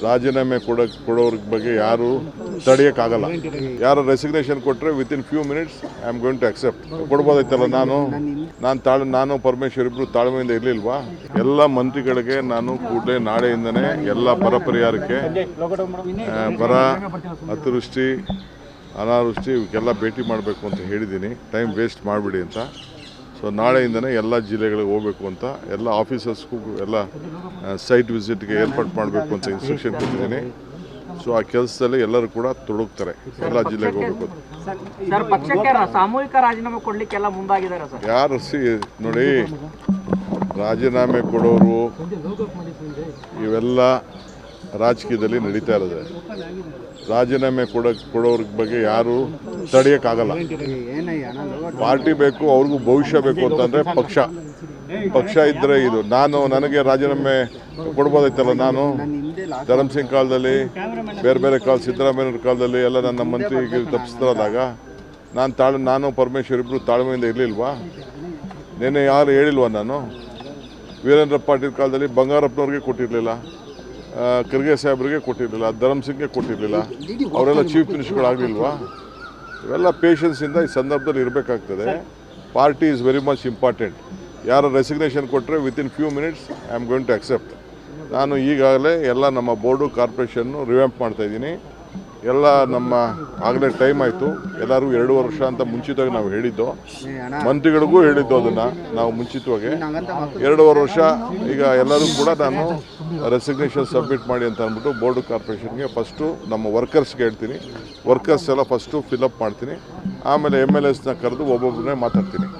ರಾಜೀನಾಮೆ ಕೊಡೋರ ಬಗ್ಗೆ ಯಾರು ತಡೆಯೋಕ್ಕಾಗಲ್ಲ. ಯಾರು ರೆಸಿಗ್ನೇಷನ್ ಕೊಟ್ಟರೆ within few minutes I am going to accept. ಕೊಡ್ಬೋದೈತಲ್ಲ. ನಾನು ಪರಮೇಶ್ವರ್ ಇಬ್ಬರು ತಾಳ್ಮೆಯಿಂದ ಇರಲಿಲ್ವಾ? ಎಲ್ಲ ಮಂತ್ರಿಗಳಿಗೆ ನಾನು ಕೂಡಲೇ ನಾಳೆಯಿಂದನೇ ಎಲ್ಲ ಬರ ಪರಿಹಾರಕ್ಕೆ, ಬರ, ಅತಿವೃಷ್ಟಿ, ಅನಾವೃಷ್ಟಿ ಇವಕ್ಕೆಲ್ಲ ಭೇಟಿ ಮಾಡಬೇಕು ಅಂತ ಹೇಳಿದ್ದೀನಿ. ಟೈಮ್ ವೇಸ್ಟ್ ಮಾಡಿಬಿಡಿ ಅಂತ. ಸೊ ನಾಳೆಯಿಂದನೇ ಎಲ್ಲ ಜಿಲ್ಲೆಗಳಿಗೆ ಹೋಗಬೇಕು ಅಂತ, ಎಲ್ಲ ಆಫೀಸರ್ಸ್ಗೂ ಎಲ್ಲ ಸೈಟ್ ವಿಸಿಟ್ಗೆ ಏರ್ಪಾಡು ಮಾಡಬೇಕು ಅಂತ ಇನ್ಸ್ಟ್ರಕ್ಷನ್ ಕೊಟ್ಟಿದ್ದೀನಿ. ಸೊ ಆ ಕೆಲಸದಲ್ಲಿ ಎಲ್ಲರೂ ಕೂಡ ತೊಡಗ್ತಾರೆ, ಎಲ್ಲ ಜಿಲ್ಲೆಗೆ ಹೋಗಬೇಕು ಅಂತ. ಸಾಮೂಹಿಕ ರಾಜೀನಾಮೆ ಕೊಡ್ಲಿಕ್ಕೆಲ್ಲ ಮುಂದಾಗಿದ್ದಾರೆ ಸರ್. ಯಾರು ನೋಡಿ, ರಾಜೀನಾಮೆ ಕೊಡೋರು ಇವೆಲ್ಲ ರಾಜಕೀಯದಲ್ಲಿ ನಡೀತಾ ಇರೋದು. ರಾಜೀನಾಮೆ ಕೊಡೋರ ಬಗ್ಗೆ ಯಾರು ತಡೆಯೋಕ್ಕಾಗಲ್ಲ. ಪಾರ್ಟಿ ಬೇಕು, ಅವ್ರಿಗೂ ಭವಿಷ್ಯ ಬೇಕು ಅಂತಂದರೆ ಪಕ್ಷ ಇದ್ದರೆ ಇದು. ನನಗೆ ರಾಜೀನಾಮೆ ಕೊಡ್ಬೋದೈತಲ್ಲ. ನಾನು ಧರ್ಮಸಿಂಗ್ ಕಾಲದಲ್ಲಿ, ಬೇರೆ ಕಾಲ, ಸಿದ್ದರಾಮಯ್ಯವ್ರ ಕಾಲದಲ್ಲಿ ಎಲ್ಲ ನನ್ನ ಮಂತ್ರಿಗೆ ತಪ್ಪಿಸ್ತಾರಾದಾಗ ನಾನು ಪರಮೇಶ್ವರ್ ಇಬ್ಬರು ತಾಳ್ಮೆಯಿಂದ ಇರಲಿಲ್ವಾ? ನಿನ್ನೆ ಯಾರು ಹೇಳಿಲ್ವಾ? ನಾನು ವೀರೇಂದ್ರ ಪಾಟೀಲ್ ಕಾಲದಲ್ಲಿ ಬಂಗಾರಪ್ಪನವ್ರಿಗೆ ಕೊಟ್ಟಿರಲಿಲ್ಲ, ಖರ್ಗೆ ಸಾಹೇಬ್ರಿಗೆ ಕೊಟ್ಟಿರಲಿಲ್ಲ, ಧರ್ಮಸಿಂಗ್ಗೆ ಕೊಟ್ಟಿರಲಿಲ್ಲ. ಅವರೆಲ್ಲ ಚೀಫ್ ಮಿನಿಸ್ಟರ್ಗಳಾಗಲಿಲ್ವಾ? ಇವೆಲ್ಲ ಪೇಷನ್ಸಿಂದ ಈ ಸಂದರ್ಭದಲ್ಲಿ ಇರಬೇಕಾಗ್ತದೆ. Party is very much important. ಯಾರು ರೆಸಿಗ್ನೇಷನ್ ಕೊಟ್ಟರೆ within few minutes I am going to accept. ನಾನು ಈಗಾಗಲೇ ಎಲ್ಲ ನಮ್ಮ ಬೋರ್ಡು, ಕಾರ್ಪೊರೇಷನ್ನು ರಿವ್ಯಾಂಪ್ ಮಾಡ್ತಾಯಿದ್ದೀನಿ. ಎಲ್ಲ ಆಗಲೇ ಟೈಮ್ ಆಯಿತು. ಎಲ್ಲರಿಗೂ 2 ವರ್ಷ ಅಂತ ಮುಂಚಿತವಾಗಿ ನಾವು ಹೇಳಿದ್ದು, ಮಂತ್ರಿಗಳಿಗೂ ಹೇಳಿದ್ದು ಅದನ್ನು ನಾವು ಮುಂಚಿತವಾಗಿ 2.5 ವರ್ಷ. ಈಗ ಎಲ್ಲರೂ ಕೂಡ ನಾನು ರೆಸಿಗ್ನೇಷನ್ ಸಬ್ಮಿಟ್ ಮಾಡಿ ಅಂತ ಅಂದ್ಬಿಟ್ಟು ಬೋರ್ಡು, ಕಾರ್ಪೊರೇಷನ್ಗೆ ಫಸ್ಟು ನಮ್ಮ ವರ್ಕರ್ಸ್ಗೆ ಹೇಳ್ತೀನಿ. ವರ್ಕರ್ಸ್ ಎಲ್ಲ ಫಸ್ಟು ಫಿಲಪ್ ಮಾಡ್ತೀನಿ. ಆಮೇಲೆ MLAsನ ಕರೆದು ಒಬ್ಬೊಬ್ಬರನ್ನೇ ಮಾತಾಡ್ತೀನಿ.